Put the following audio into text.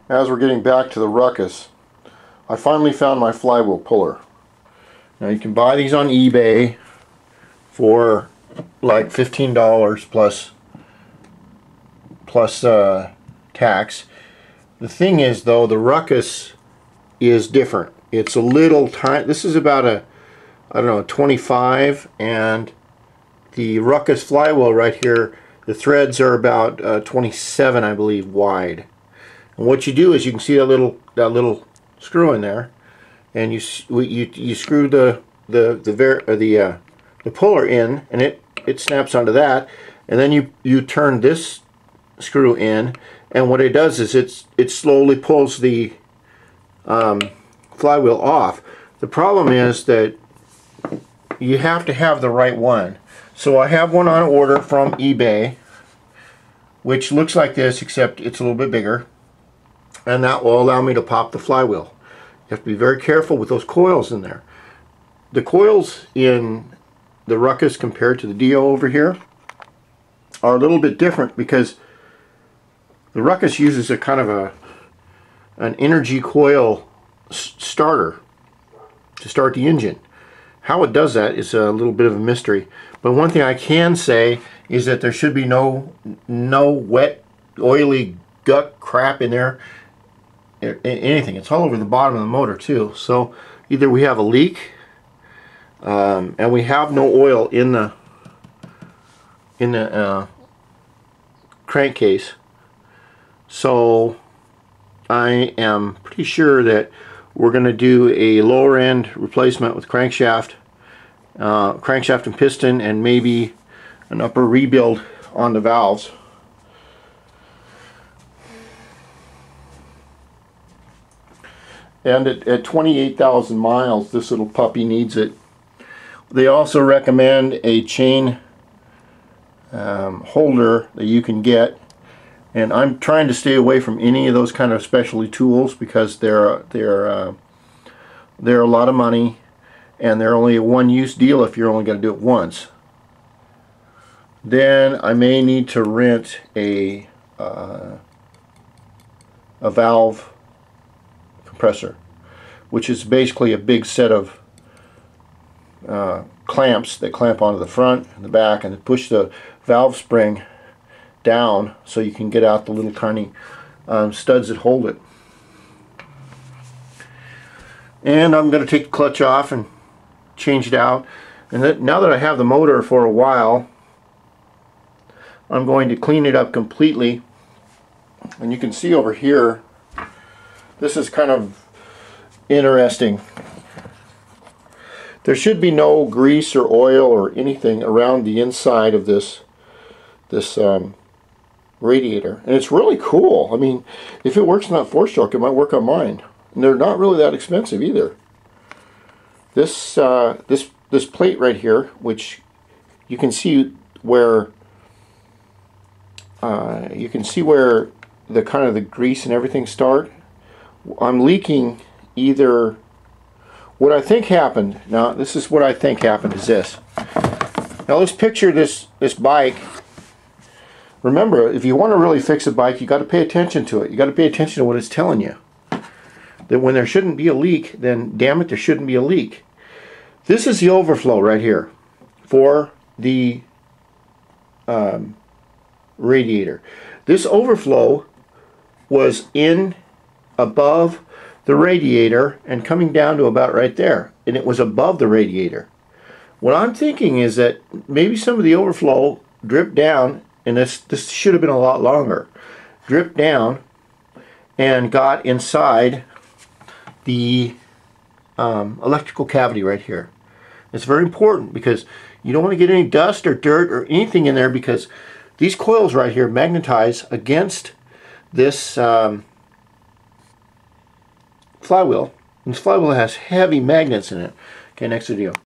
as we're getting back to the Ruckus, I finally found my flywheel puller. Now you can buy these on eBay for like $15 plus tax. The thing is though, the Ruckus is different. It's a little tiny. This is about a, I don't know, 25, and the Ruckus flywheel right here, the threads are about 27, I believe, wide. And what you do is you can see that little screw in there, and you screw the puller in, and it snaps onto that, and then you turn this screw in, and what it does is it slowly pulls the flywheel off. The problem is that you have to have the right one. So I have one on order from eBay, which looks like this, except it's a little bit bigger, and that will allow me to pop the flywheel. You have to be very careful with those coils in there. The coils in the Ruckus compared to the Dio over here are a little bit different, because the Ruckus uses a kind of an energy coil starter to start the engine. How it does that is a little bit of a mystery, but one thing I can say is that there should be no wet, oily guck crap in there, anything. It's all over the bottom of the motor too, so either we have a leak and we have no oil in the crankcase, so I am pretty sure that we're going to do a lower end replacement with crankshaft and piston, and maybe an upper rebuild on the valves. And at 28,000 miles, this little puppy needs it. They also recommend a chain holder that you can get, and I'm trying to stay away from any of those kind of specialty tools, because they're a lot of money, and they're only a one-use deal if you're only going to do it once. Then I may need to rent a valve compressor, which is basically a big set of clamps that clamp onto the front and the back, and push the valve spring down so you can get out the little tiny studs that hold it. And I'm going to take the clutch off and change it out. And now that I have the motor for a while, I'm going to clean it up completely. And you can see over here, this is kind of interesting. There should be no grease or oil or anything around the inside of this radiator, and it's really cool. I mean, if it works on that 4-stroke, it might work on mine, and they're not really that expensive either. This this plate right here, which you can see where the kind of the grease and everything start. I'm leaking either what I think happened. Now this is what I think happened is this. Now let's picture this bike. Remember, if you want to really fix a bike, you got to pay attention to it. You got to pay attention to what it's telling you. That when there shouldn't be a leak, then damn it, there shouldn't be a leak. This is the overflow right here for the radiator. This overflow was in above the radiator and coming down to about right there, and it was above the radiator. What I'm thinking is that maybe some of the overflow dripped down, and this should have been a lot longer, dripped down and got inside the electrical cavity right here. It's very important, because you don't want to get any dust or dirt or anything in there, because these coils right here magnetize against this flywheel, and this flywheel has heavy magnets in it. Okay, next video.